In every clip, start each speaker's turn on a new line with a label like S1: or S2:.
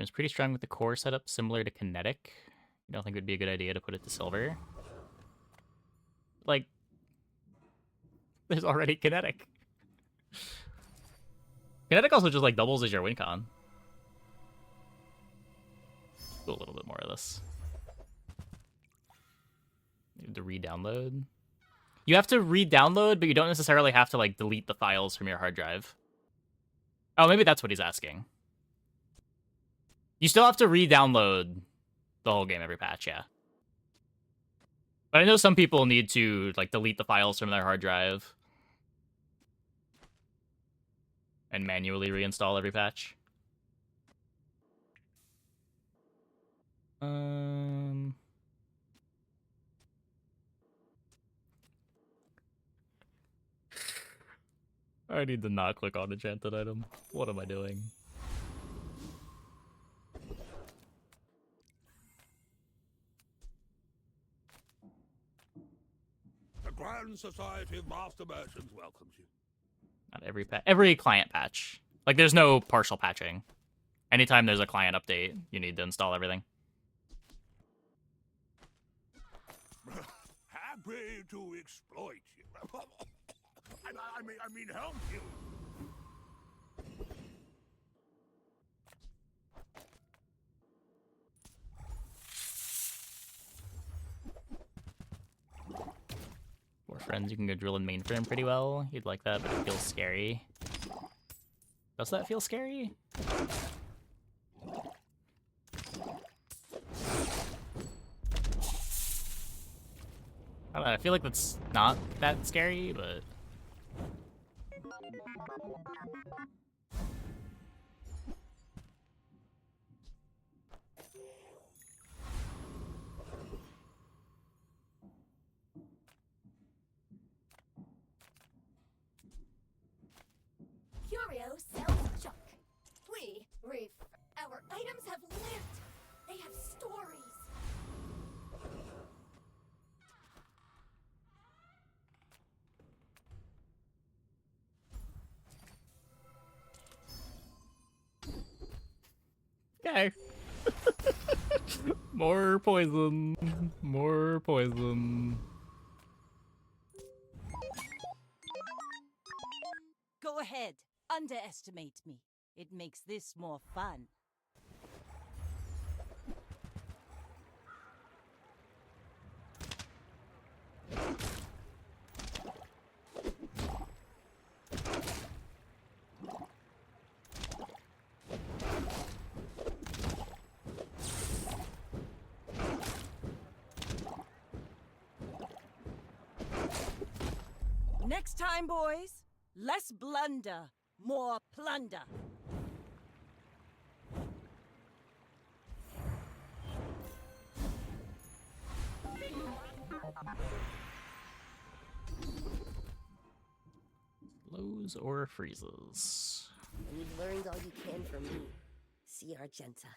S1: Seems pretty strong with the core setup, similar to kinetic. I don't think it would be a good idea to put it to silver. Like, there's already kinetic. Kinetic also just like doubles as your win con. Do a little bit more of this. Need to re-download. You have to re-download, but you don't necessarily have to like delete the files from your hard drive. Oh, maybe that's what he's asking. You still have to re-download the whole game every patch, yeah. But I know some people need to like delete the files from their hard drive and manually reinstall every patch. I need to not click on enchanted item. What am I doing?
S2: The Grand Society of Master Merchants welcomes you.
S1: Not every client patch. Like, there's no partial patching. Anytime there's a client update, you need to install everything.
S2: Happy to exploit you. I mean, help you.
S1: Four friends, you can go drill in mainframe pretty well. You'd like that, but it feels scary. Does that feel scary? I don't know, I feel like that's not that scary, but...
S3: Curio sells junk. Our items have lived. They have stories.
S1: Okay. More poison. More poison.
S4: Go ahead. Underestimate me. It makes this more fun. Next time, boys, less blunder, more plunder.
S1: Slows or freezes.
S5: You've learned all you can from me. See Argenta.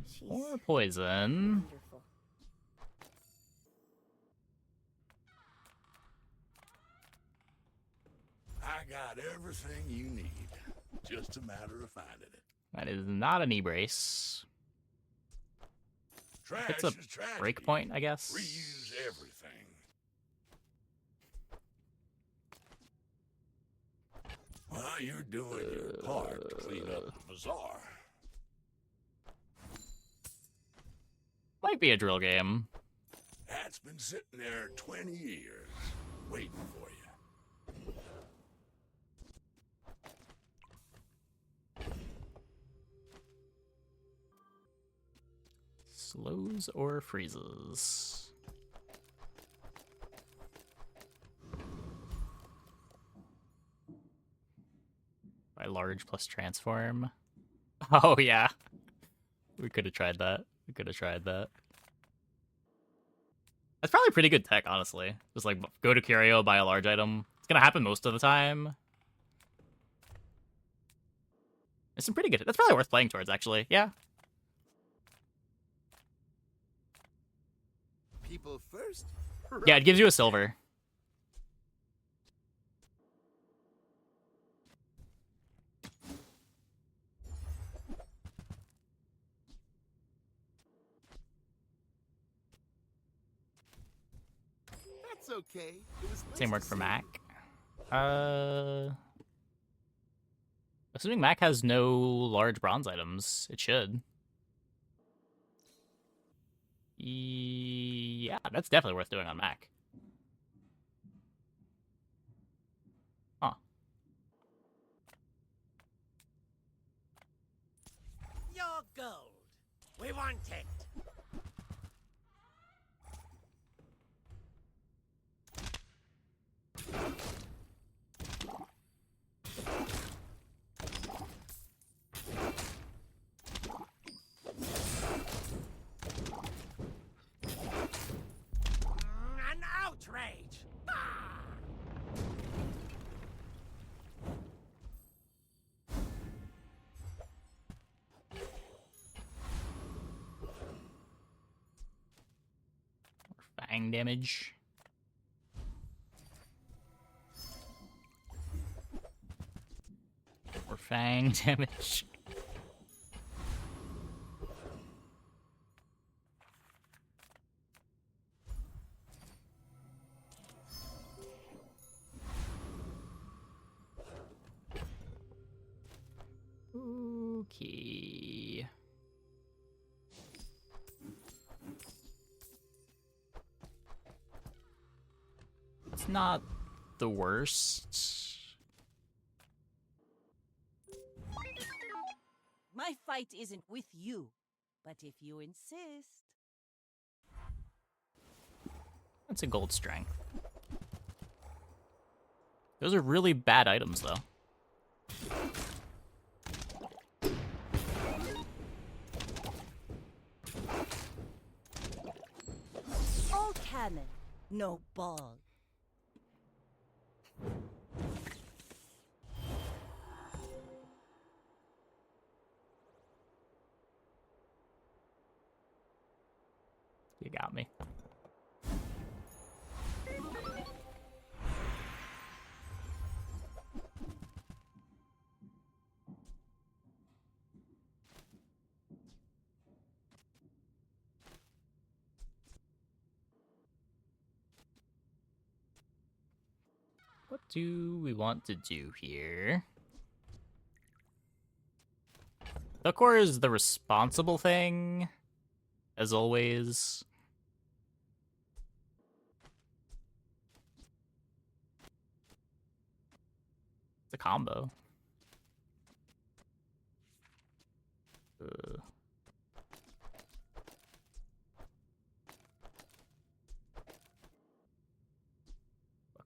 S5: She's
S1: Or poison.
S5: wonderful.
S2: I got everything you need. Just a matter of finding it.
S1: That is not an e-brace.
S2: Trash
S1: It's a
S2: is tragedy.
S1: breakpoint, I guess.
S2: Reuse everything. Well, you're doing your part to clean up the bazaar.
S1: Might be a drill game.
S2: That's been sitting there 20 years, waiting for you.
S1: Slows or freezes. By large plus transform. Oh yeah. We could have tried that. We could have tried that. That's probably pretty good tech, honestly. Just like go to Curio, buy a large item. It's gonna happen most of the time. It's some pretty good. That's probably worth playing towards, actually. Yeah.
S2: People first?
S1: Yeah, it gives you a silver.
S6: It's okay. It was nice
S1: Same
S6: to
S1: word for
S6: see
S1: Mac.
S6: you.
S1: Assuming Mac has no large bronze items, it should. Yeah, that's definitely worth doing on Mac. Huh.
S7: Your gold. We want it. An outrage. Ah!
S1: Fang damage. Or fang damage. Okay. It's not the worst.
S4: My fight isn't with you, but if you insist.
S1: That's a gold strength. Those are really bad items, though.
S4: All cannon, no ball.
S1: You got me. What do we want to do here? The core is the responsible thing, as always. It's a combo. The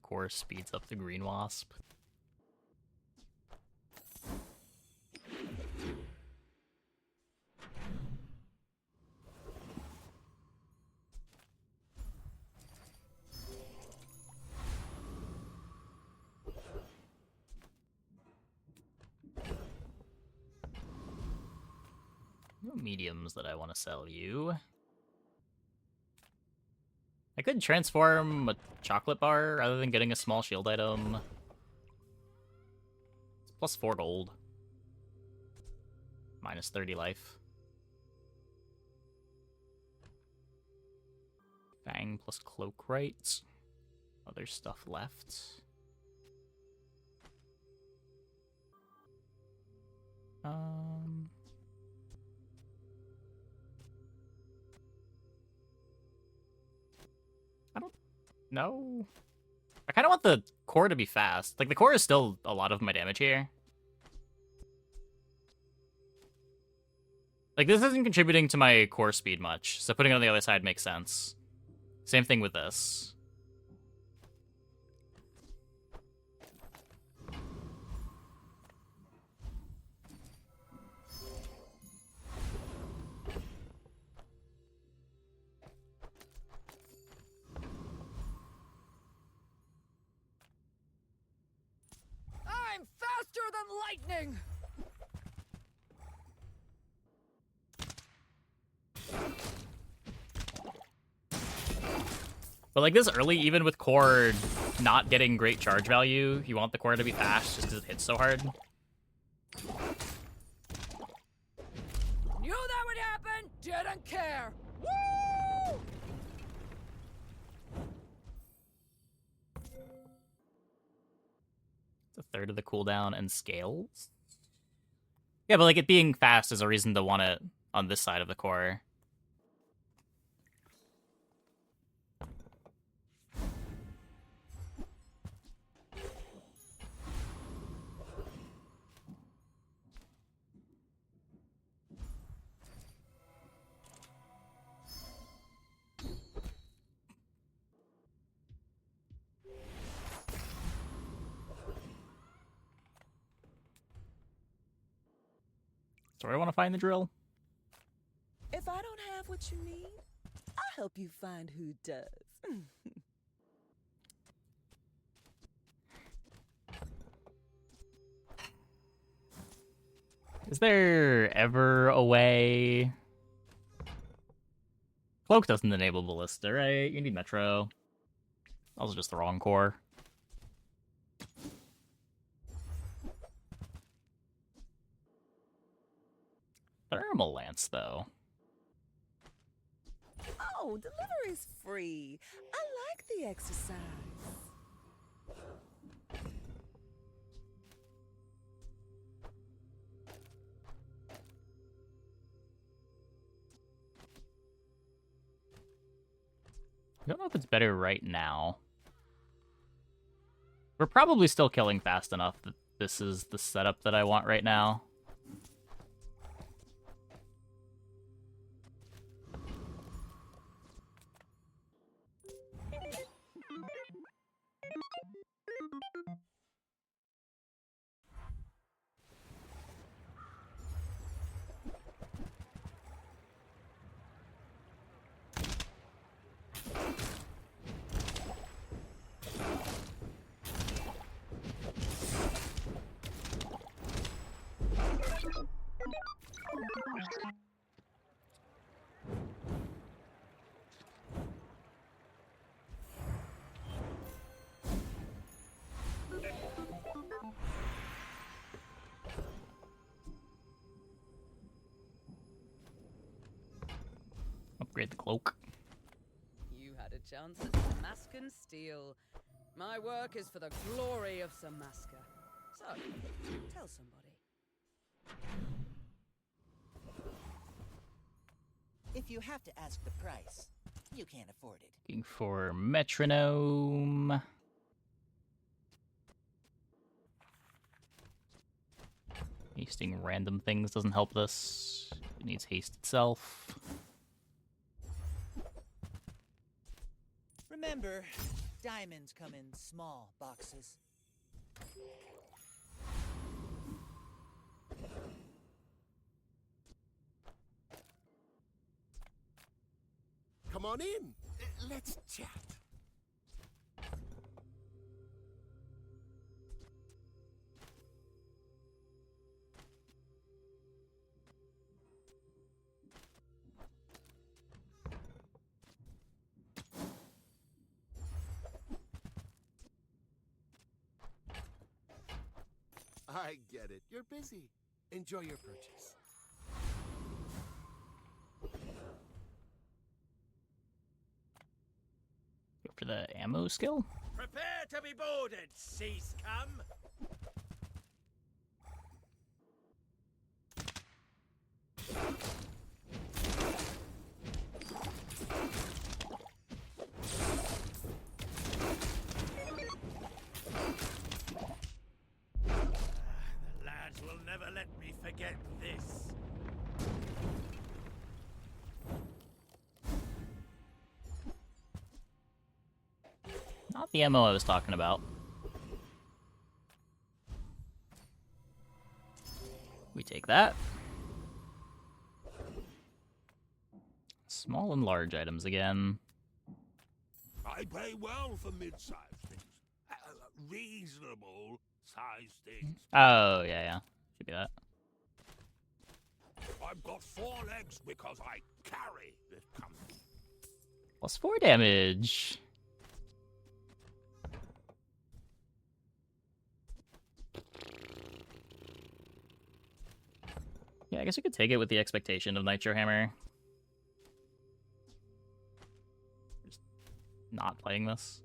S1: core speeds up the green wasp. No mediums that I want to sell you. I could transform a chocolate bar rather than getting a small shield item. It's plus 4 gold. Minus 30 life. Fang plus cloak right. Other stuff left. I don't know. I kind of want the core to be fast. Like, the core is still a lot of my damage here. Like, this isn't contributing to my core speed much, so putting it on the other side makes sense. Same thing with this.
S8: I'm faster than lightning!
S1: But like this early, even with core not getting great charge value, you want the core to be fast just because it hits so hard.
S8: Knew that would happen! Didn't care! Woo!
S1: It's a third of the cooldown and scales. Yeah, but like it being fast is a reason to want it on this side of the core. So I want to find the drill.
S9: If I don't have what you need, I'll help you find who does.
S1: Is there ever a way? Cloak doesn't enable Ballista, right? You need Metro. Also just the wrong core. Thermal Lance, though.
S9: Oh, delivery's free. I like the exercise.
S1: I don't know if it's better right now. We're probably still killing fast enough that this is the setup that I want right now. Upgrade the cloak.
S8: You had a chance at Samascan steel. My work is for the glory of Samaska. So, tell somebody.
S7: If you have to ask the price, you can't afford it.
S1: Looking for metronome. Hasting random things doesn't help this. It needs haste itself.
S7: Remember, diamonds come in small boxes.
S2: Come on in. Let's chat. I get it. You're busy. Enjoy your purchase.
S1: Go for the ammo skill.
S7: Prepare to be boarded, sea scum!
S2: The lads will never let me forget this.
S1: Not the ammo I was talking about. We take that. Small and large items again.
S2: I pay well for mid-sized things. Reasonable sized things.
S1: Oh, yeah. Should be that.
S2: I've got 4 legs because I carry this company.
S1: Plus 4 damage. Yeah, I guess we could take it with the expectation of Nitro Hammer. Just not playing this.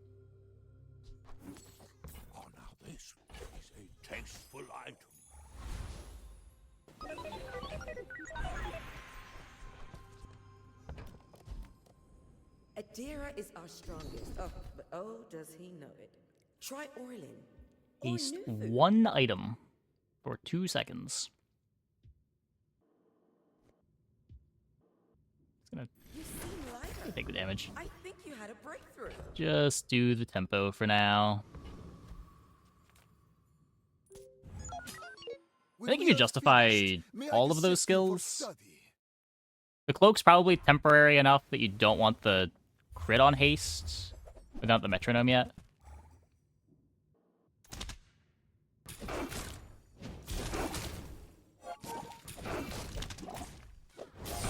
S2: Oh, now this is a tasteful item.
S5: Adira is our strongest. Oh, but oh, does he know it? Try Orlin. Or
S1: Haste
S5: Nufu.
S1: 1 item for 2 seconds. It's gonna
S5: You seem lighter.
S1: take the damage.
S5: I think you had a breakthrough.
S1: Just do the tempo for now. I think you could justify all of those skills. The cloak's probably temporary enough that you don't want the crit on haste without the metronome yet.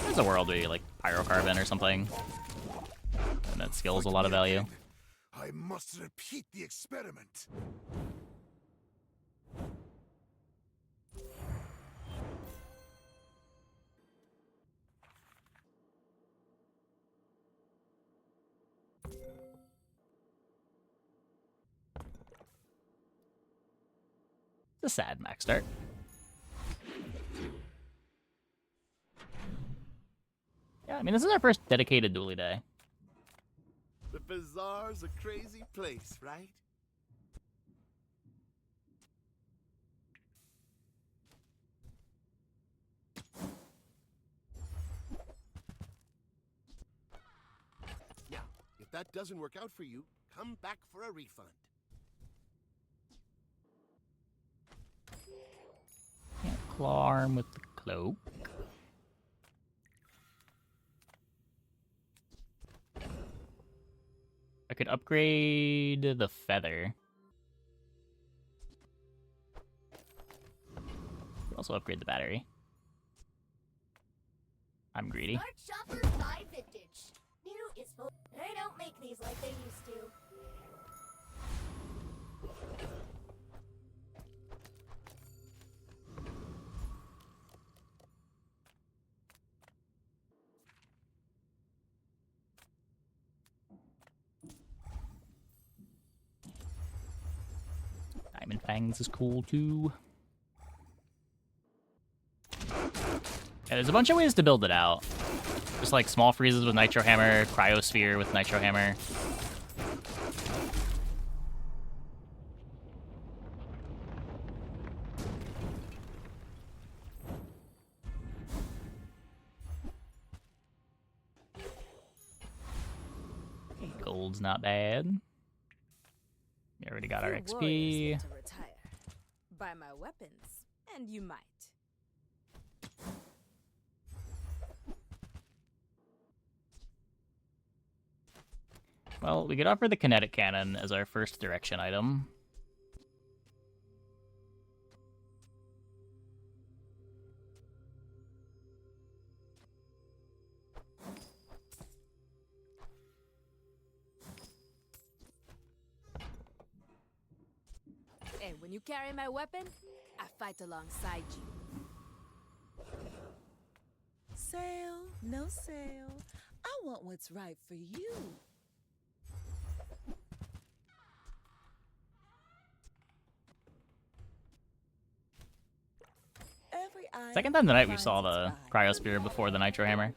S1: There's a world where you like pyrocarbon or something, and that skill's a lot of value.
S2: I must repeat the experiment.
S1: It's a sad max start. Yeah, I mean, this is our first dedicated Dooley day.
S6: The Bazaar's a crazy place, right? Yeah, if that doesn't work out for you, come back for a refund.
S1: Can't claw arm with the cloak. I could upgrade the feather. Could also upgrade the battery. I'm greedy.
S3: Smart shoppers buy vintage. New is full. They don't make these like they used to.
S1: Diamond Fangs is cool too. Yeah, there's a bunch of ways to build it out. Just like small freezes with Nitro Hammer, Cryosphere with Nitro Hammer. Gold's not bad. We already got our
S9: Few warriors
S1: XP.
S9: get to retire. Buy my weapons, and you might.
S1: Well, we could offer the kinetic cannon as our first direction item.
S9: And when you carry my weapon, I fight alongside you. Sale, no sale. I want what's right for you. Every eye
S1: Second time tonight we
S9: finds
S1: saw
S9: its
S1: the
S9: eye.
S1: Cryosphere before the Nitro Hammer.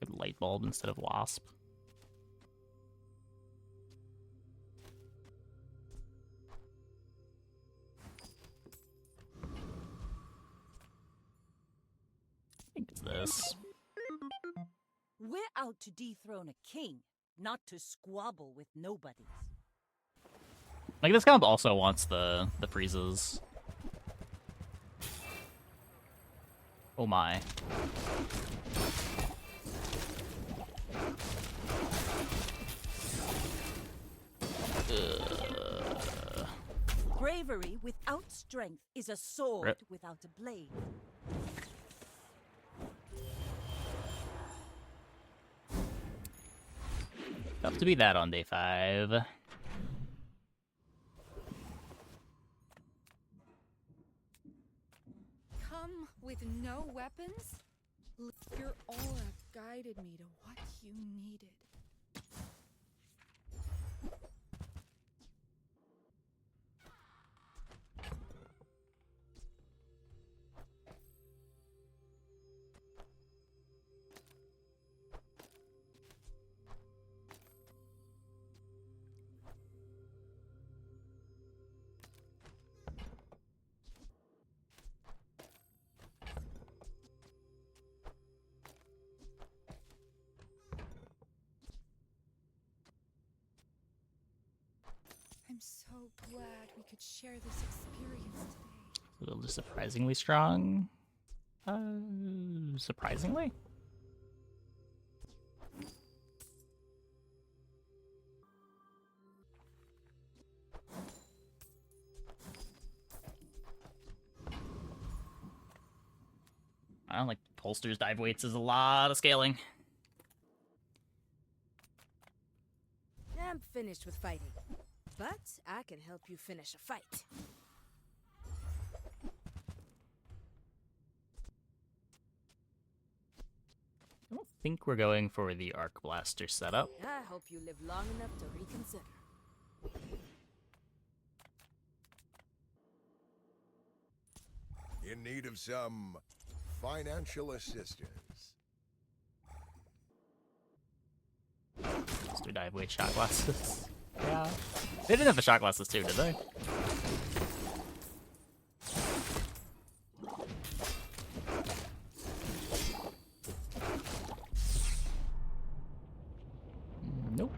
S1: Good light bulb instead of wasp. this?
S4: We're out to dethrone a king, not to squabble with nobodies.
S1: Like, this comp also wants the freezes. Oh my.
S4: Bravery without strength is a sword
S1: Rip.
S4: without a blade.
S1: Tough to be that on day 5.
S10: Come with no weapons? Your aura guided me to what you needed. I'm so glad we could share this experience today.
S1: A little surprisingly strong. Surprisingly? I don't like holsters, dive weights is a lot of scaling.
S10: I'm finished with fighting, but I can help you finish a fight.
S1: I don't think we're going for the Arc Blaster setup.
S10: I hope you live long enough to reconsider.
S2: In need of some financial assistance.
S1: Let's do dive weight shot glasses. Yeah. They didn't have the shot glasses too, did they? Nope.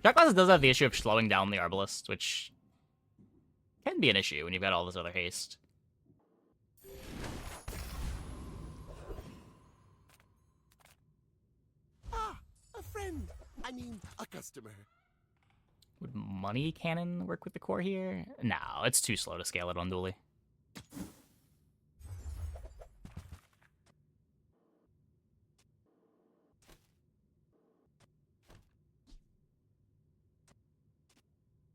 S1: Shot glasses does have the issue of slowing down the Arbalist, which can be an issue when you've got all this other haste.
S6: A friend. I mean, a customer.
S1: Would money cannon work with the core here? No, it's too slow to scale it on Dooley.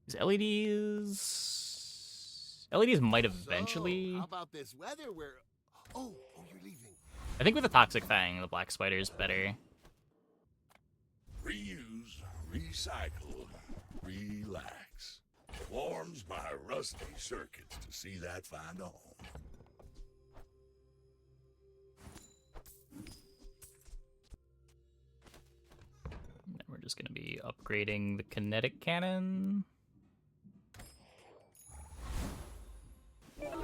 S1: These LEDs might eventually.
S6: So, how about this weather where... Oh, you're leaving.
S1: I think with the Toxic Fang, the Black Spider is better.
S2: Reuse, recycle, relax. Warms my rusty circuits to see that find home.
S1: And we're just going to be upgrading the kinetic cannon.
S8: Don't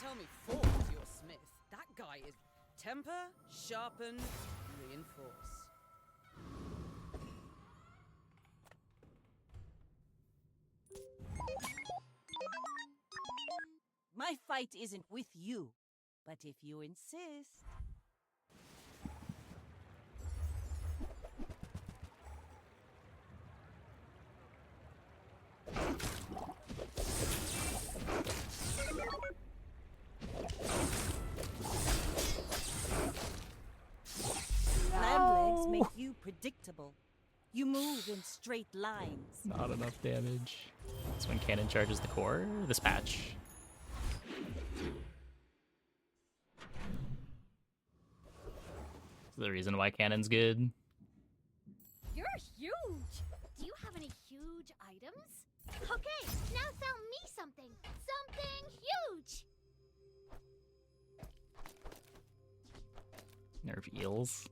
S8: tell me Ford's your Smith. That guy is temper, sharpen, reinforce.
S4: My fight isn't with you, but if you insist. Land legs make you predictable. You move in straight lines.
S1: Not enough damage. That's when cannon charges the core. This patch. This is the reason why cannon's good.
S3: You're huge! Do you have any huge items? Okay, now sell me something! Something huge!
S1: Nerf eels.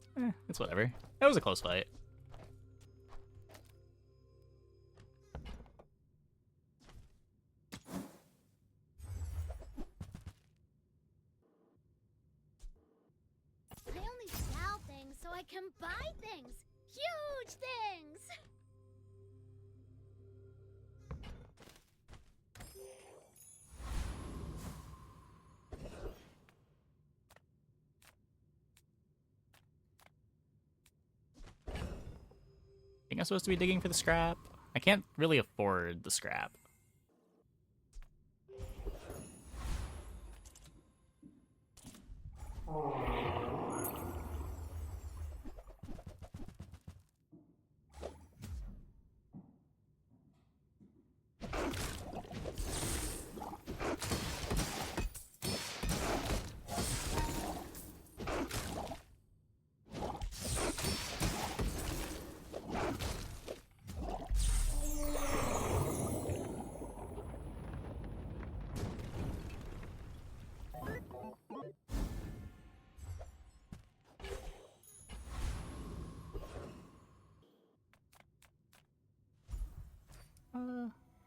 S1: It's whatever. That was a close fight.
S3: I can buy things! Huge things!
S1: I think I'm supposed to be digging for the scrap. I can't really afford the scrap.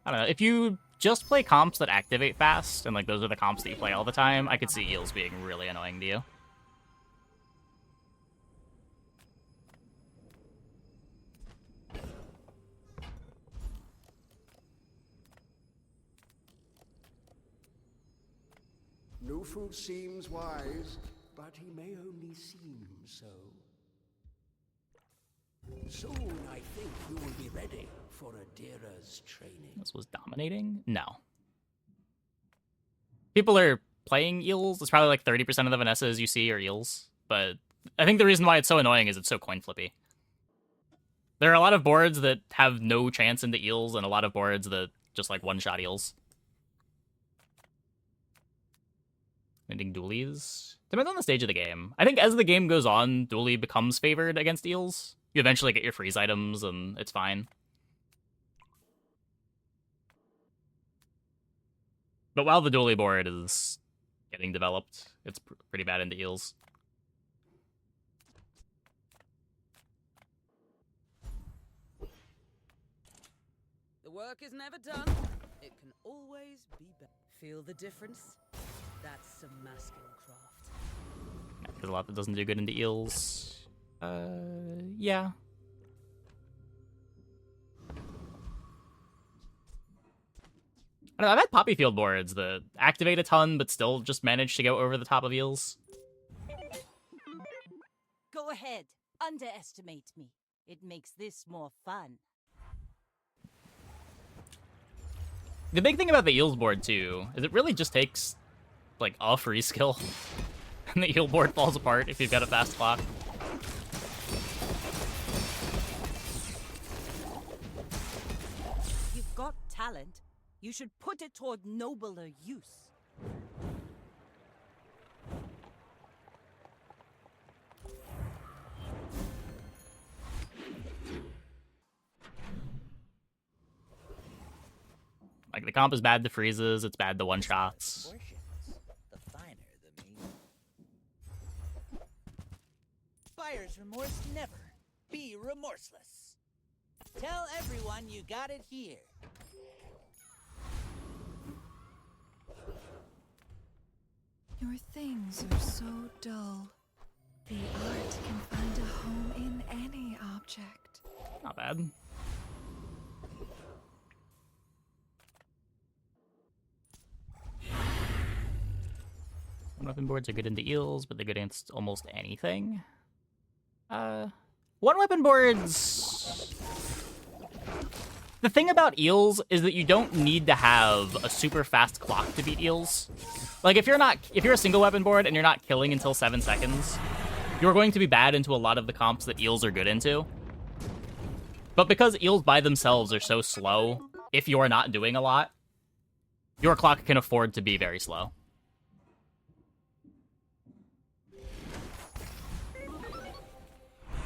S1: I don't know. If you just play comps that activate fast, and like those are the comps that you play all the time, I could see eels being really annoying to you.
S11: No fool seems wise, but he may only seem so. Soon I think you will be ready for Adira's training.
S1: This was dominating? No. People are playing eels. It's probably like 30% of the Vanessas you see are eels. But I think the reason why it's so annoying is it's so coin flippy. There are a lot of boards that have no chance into eels, and a lot of boards that just like one-shot eels. Ending Dooleys. Depends on the stage of the game. I think as the game goes on, Dooley becomes favored against eels. You eventually get your freeze items, and it's fine. But while the Dooley board is getting developed, it's pretty bad into eels.
S8: The work is never done. It can always be better. Feel the difference? That's some masculine craft.
S1: There's a lot that doesn't do good into eels. Yeah. I don't know, I've had poppy field boards that activate a ton, but still just manage to go over the top of eels.
S4: Go ahead. Underestimate me. It makes this more fun.
S1: The big thing about the eels board, too, is it really just takes, like, a free skill. And the eel board falls apart if you've got a fast clock.
S4: You've got talent. You should put it toward nobler use.
S1: Like, the comp is bad to freezes, it's bad to one-shots.
S7: The finer the meat. Buyer's remorse never. Be remorseless. Tell everyone you got it here.
S10: Your things are so dull. The art can find a home in any object.
S1: Not bad. One-weapon boards are good into eels, but they're good against almost anything. One-weapon boards... The thing about eels is that you don't need to have a super fast clock to beat eels. Like, if you're a single weapon board and you're not killing until 7 seconds, you're going to be bad into a lot of the comps that eels are good into. But because eels by themselves are so slow, if you're not doing a lot, your clock can afford to be very slow.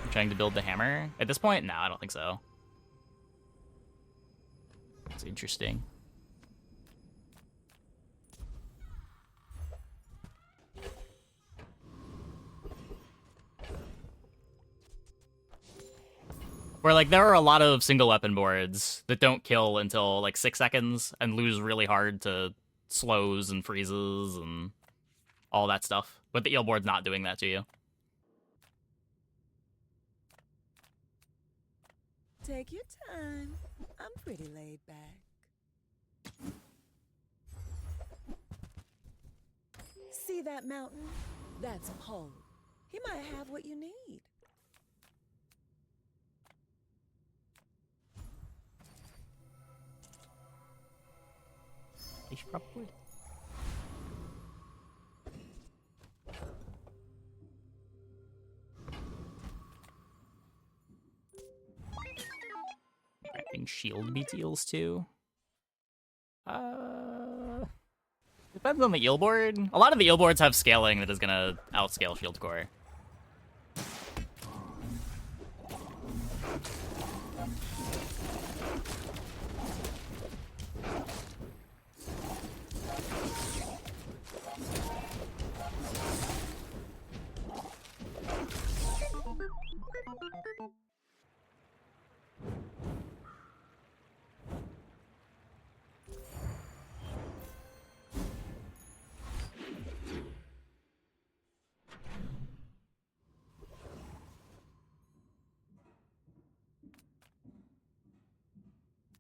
S1: I'm trying to build the hammer. At this point, no, I don't think so. It's interesting. Where, like, there are a lot of single weapon boards that don't kill until, like, 6 seconds and lose really hard to slows and freezes and all that stuff. But the eel board's not doing that to you.
S9: Take your time. I'm pretty laid back. See that mountain? That's Paul. He might have what you need.
S1: He should probably. Wrapping shield beats eels too. Depends on the eel board. A lot of the eel boards have scaling that is gonna outscale shield core.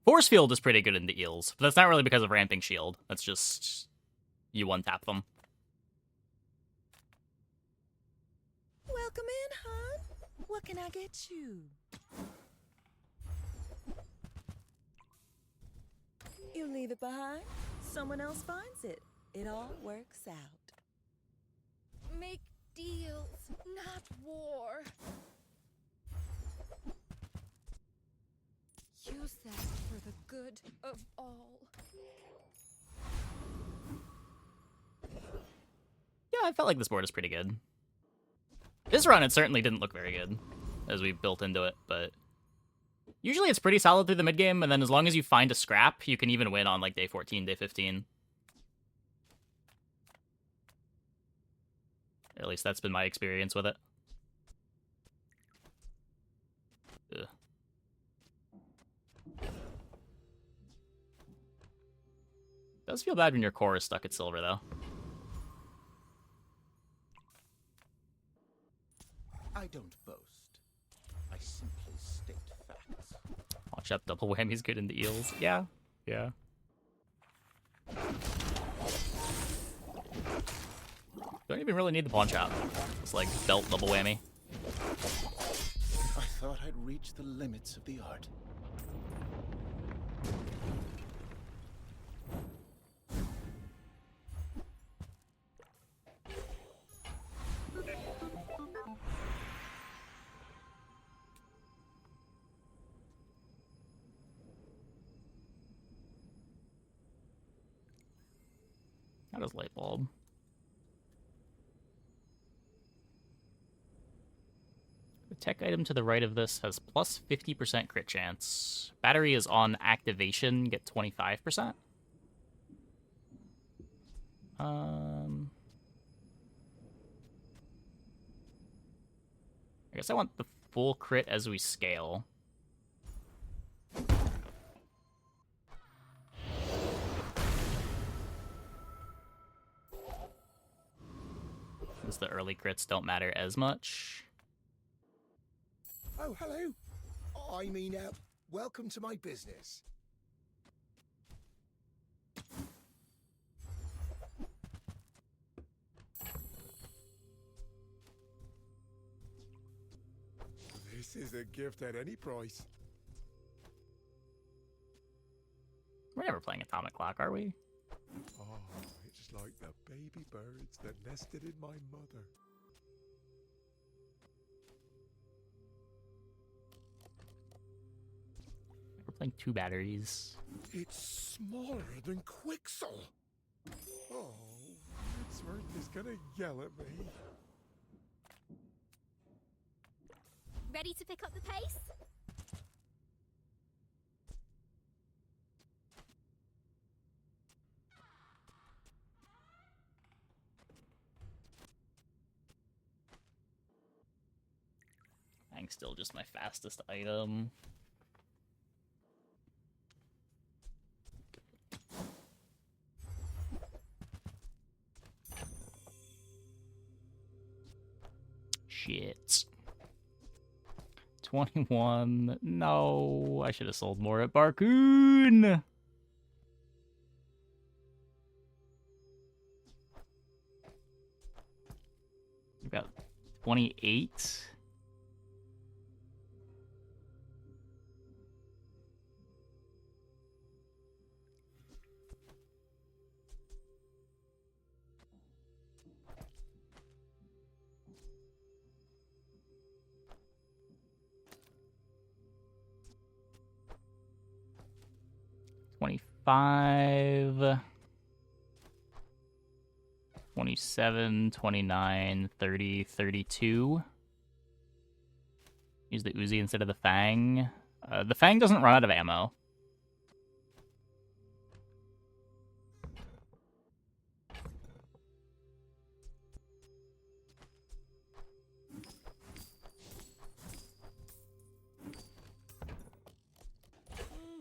S1: Force Field is pretty good in the eels, but that's not really because of Ramping Shield. That's just you one-tap them.
S9: Welcome in, hon. What can I get you? You leave it behind, someone else finds it. It all works out.
S3: Make deals, not war. Use that for the good of all.
S1: Yeah, I felt like this board is pretty good. This run, it certainly didn't look very good as we built into it, but usually it's pretty solid through the mid game, and then as long as you find a scrap, you can even win on like day 14, day 15. Or at least that's been my experience with it. Ugh. Does feel bad when your core is stuck at silver, though.
S12: I don't boast. I simply state facts.
S1: Watch out, double whammy's good in the eels. Yeah, yeah. Don't even really need the pawn shop. It's like belt double whammy.
S12: I thought I'd reached the limits of the art.
S1: How does light bulb? The tech item to the right of this has plus 50% crit chance. Battery is on activation, get 25%. I guess I want the full crit as we scale. Since the early crits don't matter as much.
S11: Oh, hello. I mean, welcome to my business. This is a gift at any price.
S1: We're never playing Atomic Clock, are we?
S11: Oh, it's like the baby birds that nested in my mother.
S1: We're playing 2 batteries.
S11: It's smaller than Quixel. Oh, Wordsworth is gonna yell at me.
S3: Ready to pick up the pace?
S1: Bang's still just my fastest item. Shit. 21. No, I should have sold more at Barcoon. We've got 28. $25, 27, 29, 30, 32. Use the Uzi instead of the Fang. The Fang doesn't run out of ammo.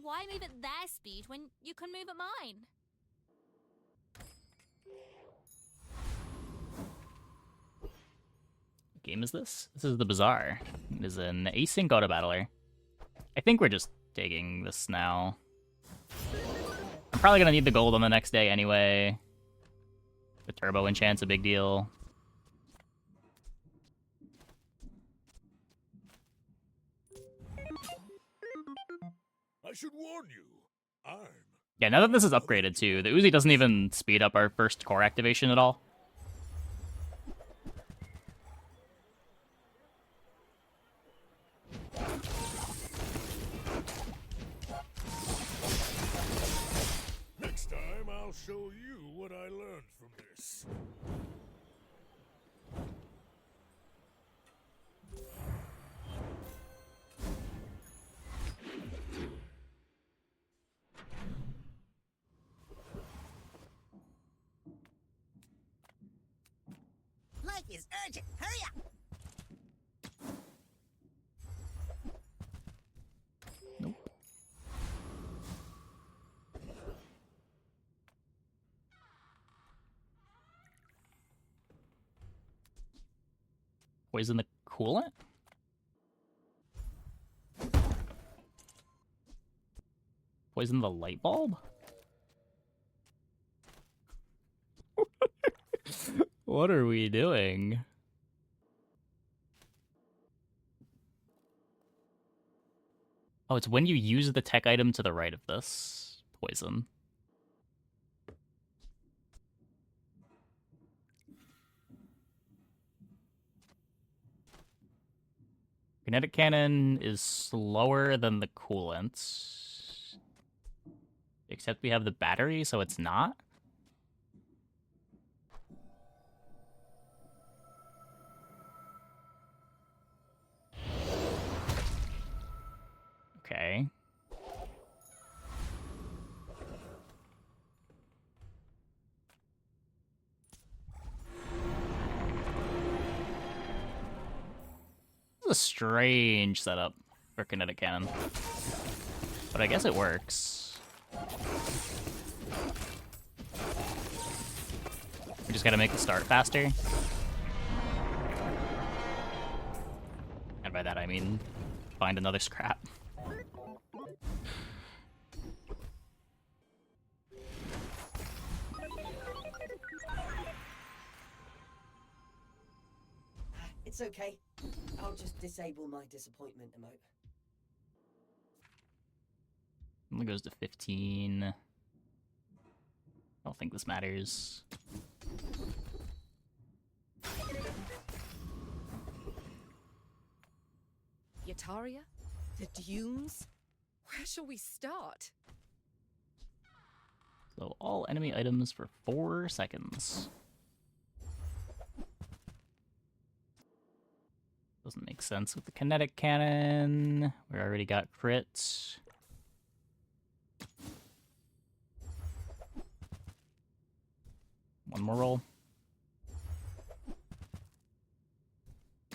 S3: Why move at their speed when you can move at mine?
S1: What game is this? This is the Bazaar. It is an async auto battler. I think we're just taking this now. I'm probably gonna need the gold on the next day anyway. The turbo enchant's a big deal.
S2: I should warn you.
S1: Yeah, now that this is upgraded too, the Uzi doesn't even speed up our first core activation at all.
S2: Next time, I'll show you what I learned from this.
S7: Life is urgent. Hurry up.
S1: Poison the coolant? Poison the light bulb? What are we doing? Oh, it's when you use the tech item to the right of this poison. Kinetic cannon is slower than the coolant. Except we have the battery, so it's not. Okay. This is a strange setup for kinetic cannon. But I guess it works. We just gotta make the start faster. And by that I mean find another scrap.
S13: It's okay. I'll just disable my disappointment emote.
S1: Only goes to 15. I don't think this matters.
S5: Yataria? The dunes? Where shall we start?
S1: So all enemy items for 4 seconds. Doesn't make sense with the kinetic cannon. We already got crit. One more roll.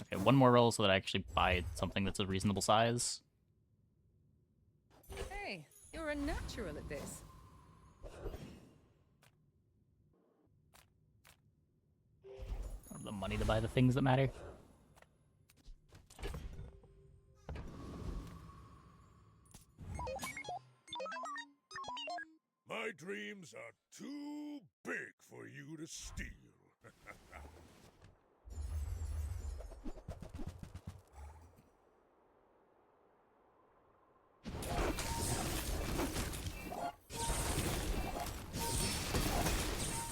S1: Okay, one more roll so that I actually buy something that's a reasonable size.
S5: Hey, you're a natural at this.
S1: I don't have the money to buy the things that matter.
S2: dreams are too big for you to steal.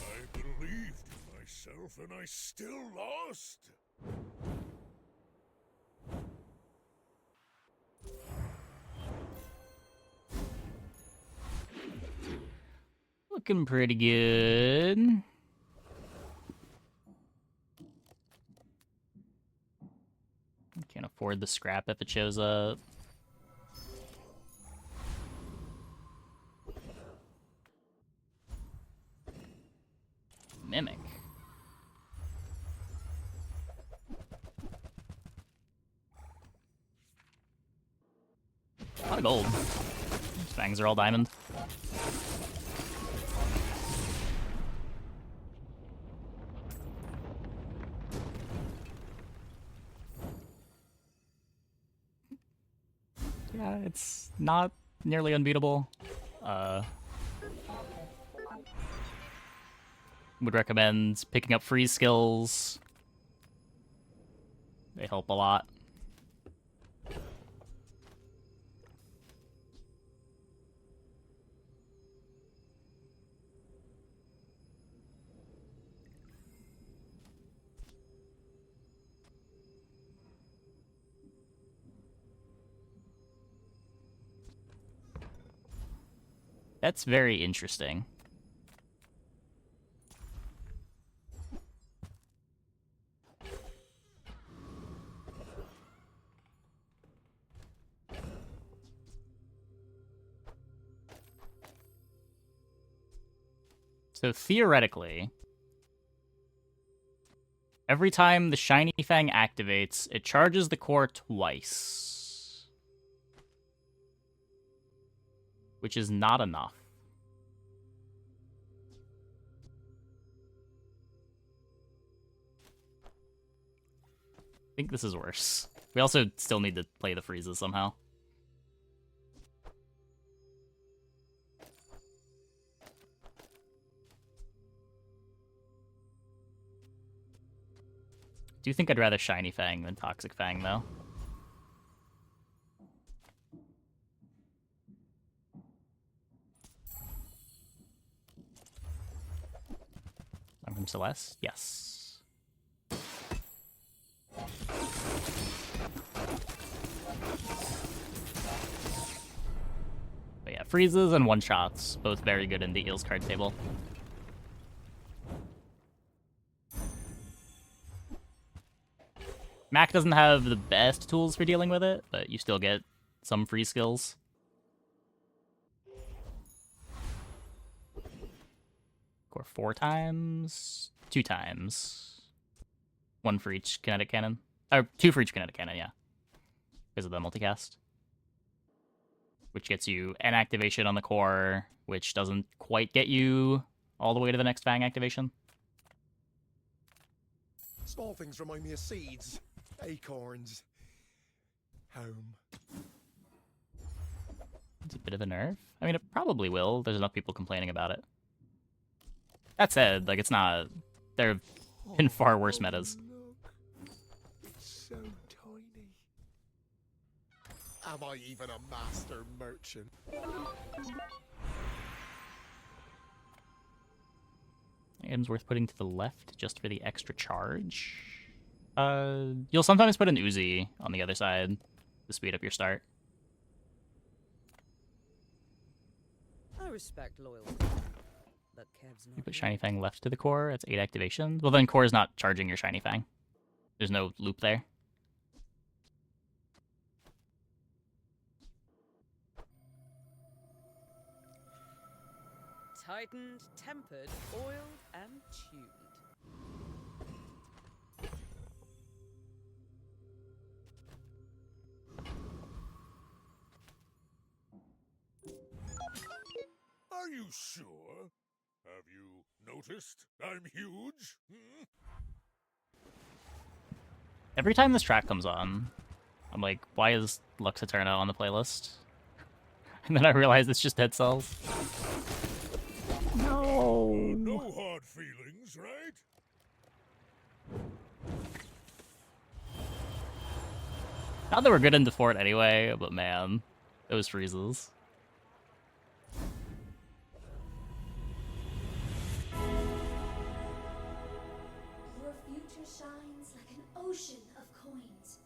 S2: I believed in myself and I still lost.
S1: Looking pretty good. Can't afford the scrap if it shows up. Mimic. A lot of gold. These fangs are all diamond. Yeah, it's not nearly unbeatable. Would recommend picking up freeze skills. They help a lot. That's very interesting. So theoretically, every time the Shiny Fang activates, it charges the core twice. Which is not enough. I think this is worse. We also still need to play the freezes somehow. Do you think I'd rather Shiny Fang than Toxic Fang, though? I'm from Celeste? Yes. But yeah, freezes and one-shots, both very good in the Eels card table. Mac doesn't have the best tools for dealing with it, but you still get some free skills. Core 4 times? 2 times. 1 for each kinetic cannon. Or 2 for each kinetic cannon, yeah. Because of the multicast. Which gets you an activation on the core, which doesn't quite get you all the way to the next Fang activation.
S11: Small things remind me of seeds, acorns, home.
S1: It's a bit of a nerf. I mean, it probably will. There's enough people complaining about it. That said, like, it's not... There have been far worse metas.
S11: Look. It's so tiny. Am I even a master merchant?
S1: Items worth putting to the left just for the extra charge. You'll sometimes put an Uzi on the other side to speed up your start.
S8: I respect loyalty. But Kev's not
S1: You put Shiny Fang left to the core, it's 8 activations. Well, then core is not charging your Shiny Fang. There's no loop there.
S8: tightened, tempered, oiled, and tuned.
S2: Are you sure? Have you noticed I'm huge? Hmm?
S1: Every time this track comes on, I'm like, why is Lux Eterna on the playlist? And then I realize it's just Dead Cells. Not that we're good into fort anyway, but man, those freezes.
S3: Your future shines like an ocean of coins.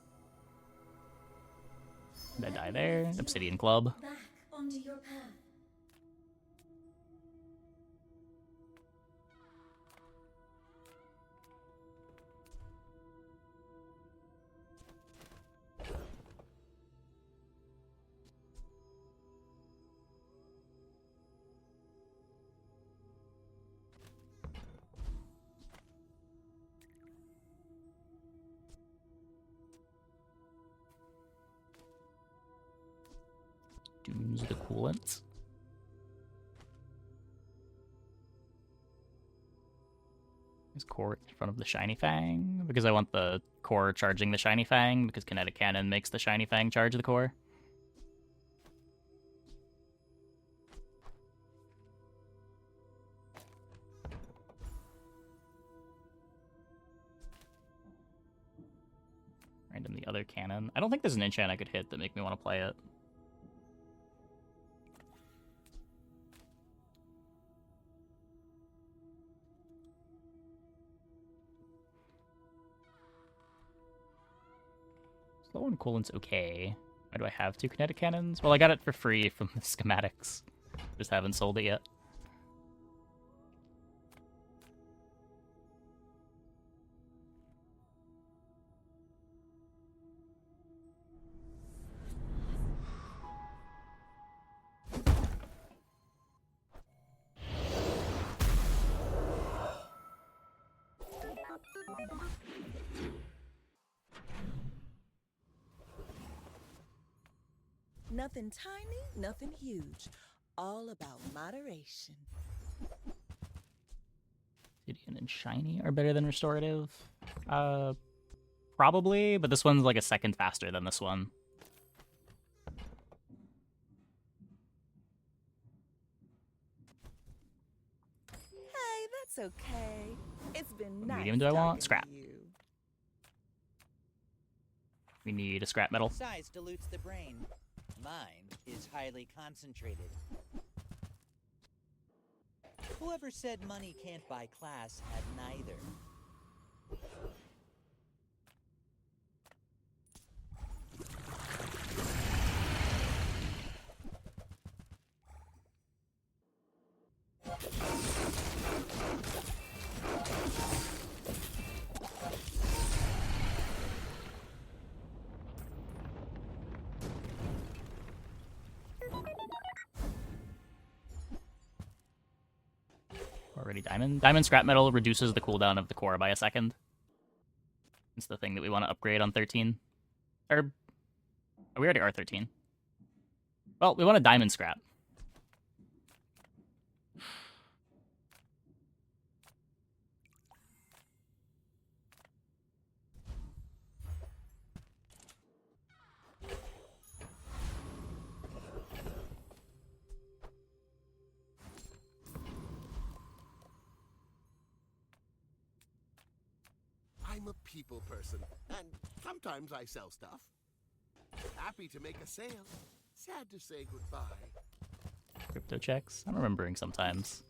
S1: Did I die there? Obsidian Club.
S3: Back onto your path.
S1: Dunes the coolant. Is core in front of the Shiny Fang? Because I want the core charging the Shiny Fang, because Kinetic Cannon makes the Shiny Fang charge the core. Random the other cannon. I don't think there's an enchant I could hit that make me want to play it. Slow and coolant's okay. Why do I have 2 kinetic cannons? Well, I got it for free from the schematics. Just haven't sold it yet.
S9: Nothing tiny, nothing huge. All about moderation.
S1: Obsidian and Shiny are better than Restorative. Probably, but this one's like a second faster than this one.
S9: Hey, that's okay. It's been nice.
S1: Medium do I want?
S9: talking
S1: Scrap.
S9: to you.
S1: We need a scrap metal.
S7: Size dilutes the brain. Mine is highly concentrated. Whoever said money can't buy class had neither.
S1: Already diamond. Diamond scrap metal reduces the cooldown of the core by a second. It's the thing that we want to upgrade on 13. Or we already are 13. Well, we want a diamond scrap.
S6: I'm a people person, and sometimes I sell stuff. Happy to make a sale. Sad to say goodbye.
S1: Crypto checks. I'm remembering sometimes.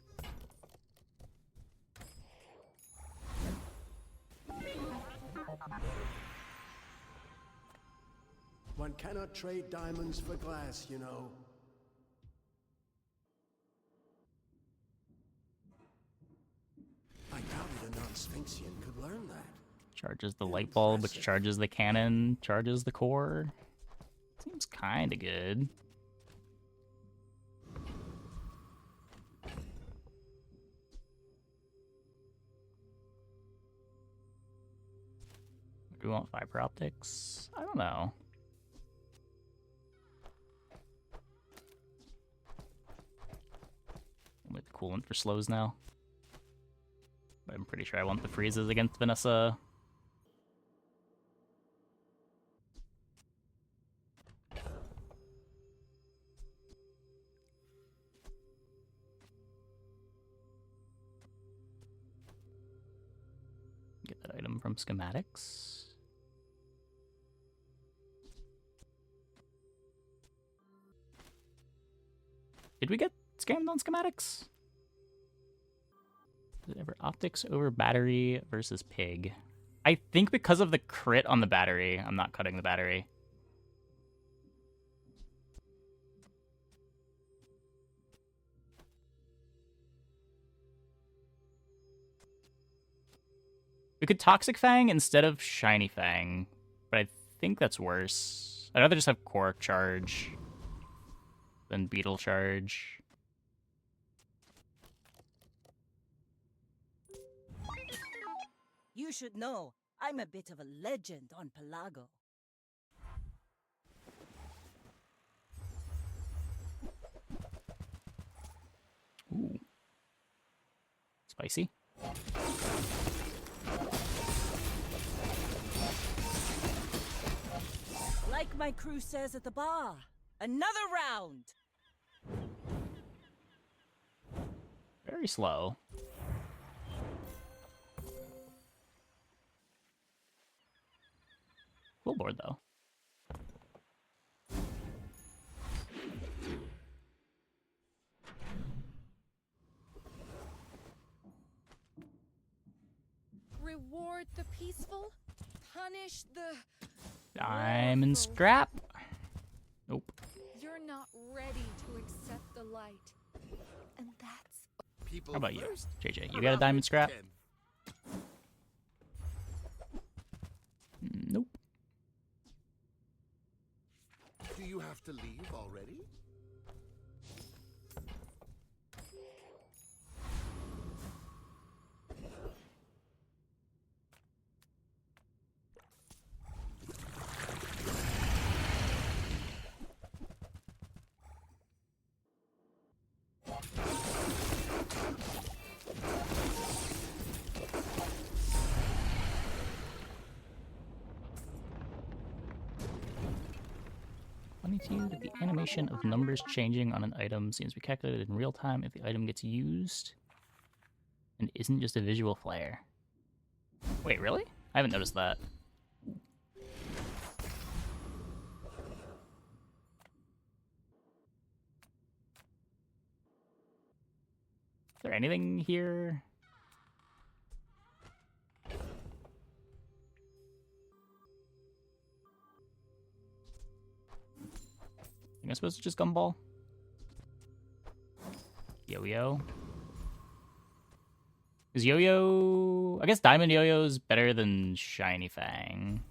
S14: One cannot trade diamonds for glass, you know. I doubted a non-Sphinxian could learn that.
S1: Charges the light bulb, which charges the cannon, charges the core. Seems kinda good. Do we want fiber optics? I don't know. With the coolant for slows now. But I'm pretty sure I want the freezes against Vanessa. Get that item from schematics. Did we get scammed on schematics? Did it ever optics over battery versus pig? I think because of the crit on the battery, I'm not cutting the battery. We could Toxic Fang instead of Shiny Fang, but I think that's worse. I'd rather just have Core Charge than Beetle Charge.
S4: You should know, I'm a bit of a legend on Pelago.
S1: Ooh. Spicy.
S4: Like my crew says at the bar, another round!
S1: Very slow. Cool board, though.
S10: Reward the peaceful, punish the...
S1: Diamond Scrap. Nope.
S10: You're not ready to accept the light. And that's...
S6: People
S1: How about you,
S6: first.
S1: JJ? You got a Diamond Scrap? Nope.
S6: Do you have to leave already?
S1: That the animation of numbers changing on an item seems to be calculated in real time if the item gets used and isn't just a visual flare. Wait, really? I haven't noticed that. Is there anything here? Am I supposed to just gumball? Yo-yo. Is Yo-Yo... I guess Diamond Yo-Yo is better than Shiny Fang.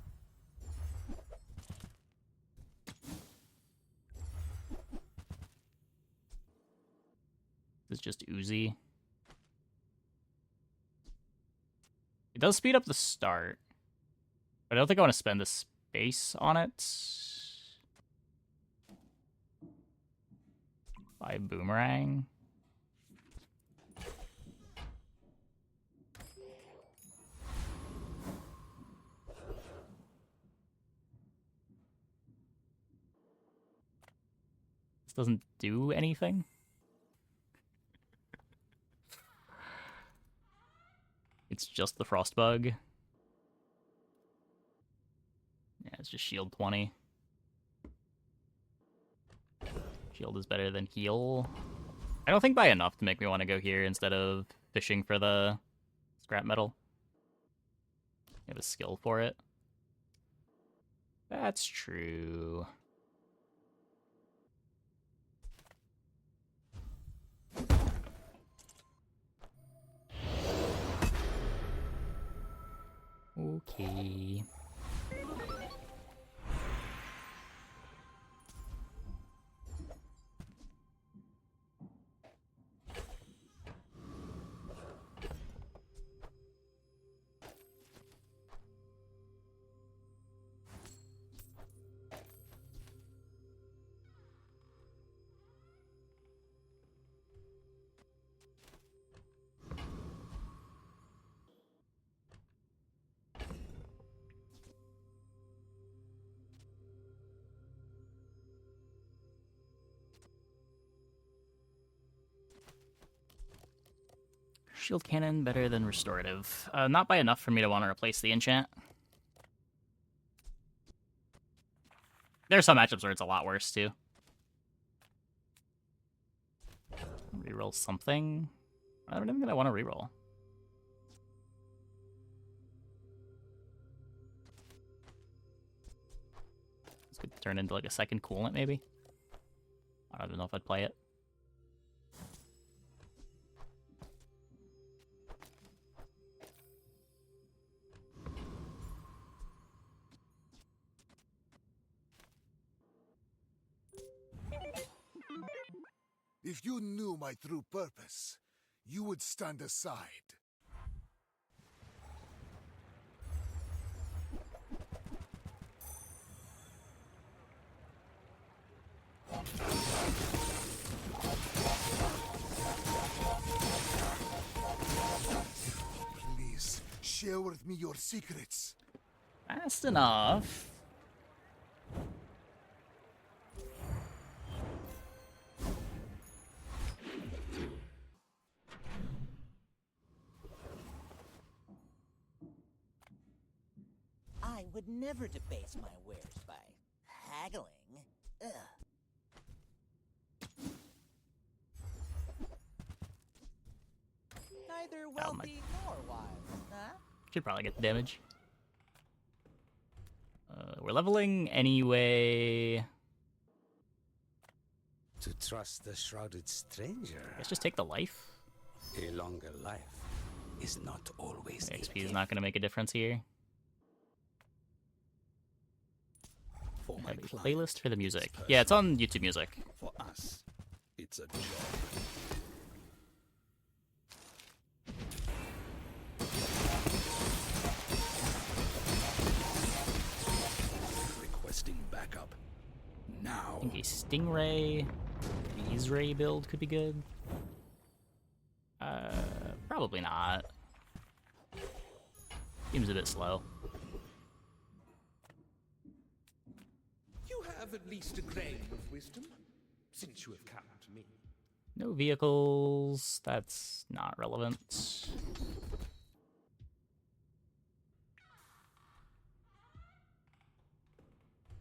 S1: It's just Uzi. It does speed up the start. But I don't think I want to spend the space on it. By Boomerang. This doesn't do anything. It's just the Frostbug. Yeah, it's just shield 20. Shield is better than heal. I don't think by enough to make me want to go here instead of fishing for the scrap metal. You have a skill for it. That's true. Okay. Shield Cannon better than Restorative. Not by enough for me to want to replace the Enchant. There are some matchups where it's a lot worse, too. Reroll something. I don't even think I want to reroll. This could turn into like a second coolant, maybe. I don't even know if I'd play it.
S15: If you knew my true purpose, you would stand aside. Please, share with me your secrets.
S1: Fast enough.
S7: I would never debase my wares by haggling. Ugh. Neither wealthy nor wise, huh?
S1: Should probably get the damage. We're leveling anyway.
S16: To trust the shrouded stranger.
S1: Let's just take the life.
S16: A longer life is not always
S1: The XP is not going to make a difference here.
S12: For my
S1: Have a
S12: client,
S1: playlist for the music. Yeah, it's on YouTube Music.
S12: For us, it's a job. Requesting backup. Now.
S1: I think a Stingray, Freeze Ray build could be good. Probably not. Seems a bit slow.
S17: You have at least a grain of wisdom, since you have come to me.
S1: No vehicles. That's not relevant.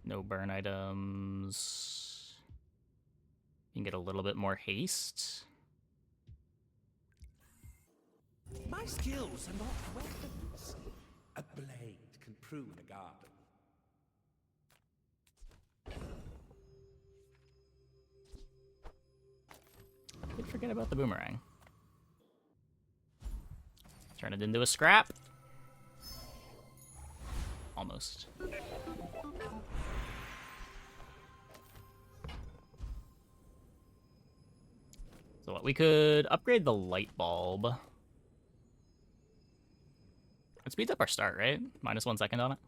S1: No burn items. You can get a little bit more haste.
S17: My skills are not weapons. A blade can prune a garden.
S1: Did forget about the boomerang. Turn it into a scrap. Almost. So what, we could upgrade the light bulb. It speeds up our start, right? -1 second on it.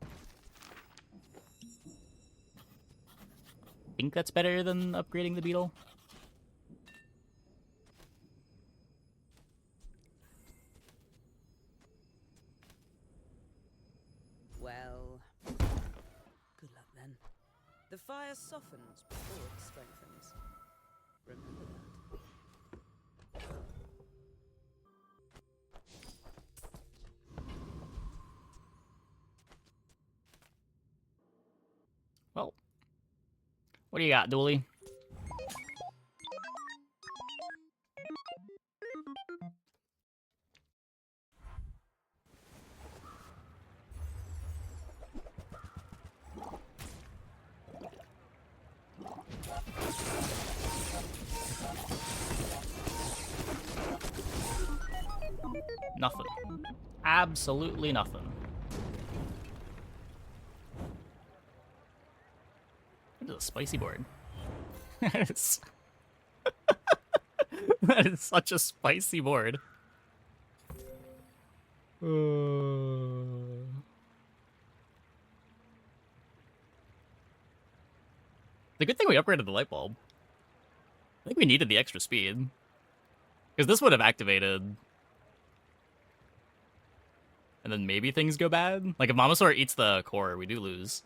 S1: I think that's better than upgrading the beetle.
S8: Well, good luck then. The fire softens before it strengthens. Remember that.
S1: Well, what do you got, Dooley? Nothing. Absolutely nothing. This is a spicy board. That is that is such a spicy board. The good thing we upgraded the light bulb. I think we needed the extra speed. Because this would have activated. And then maybe things go bad. Like if Mamasaur eats the core, we do lose.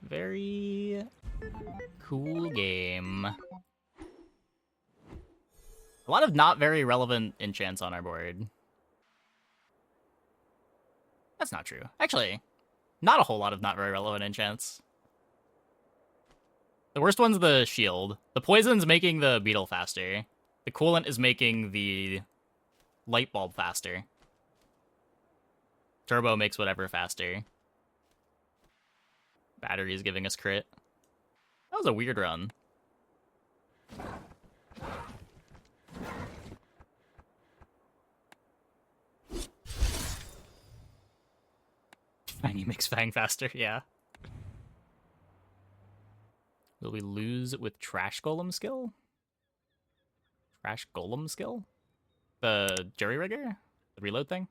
S1: Very Cool game. A lot of not very relevant enchants on our board. That's not true. Actually, not a whole lot of not very relevant enchants. The worst one's the shield. The poison's making the beetle faster. The coolant is making the light bulb faster. Turbo makes whatever faster. Battery is giving us crit. That was a weird run. Fangy makes Fang faster, yeah. Will we lose with Trash Golem skill? Trash Golem skill? The jury rigger? The reload thing?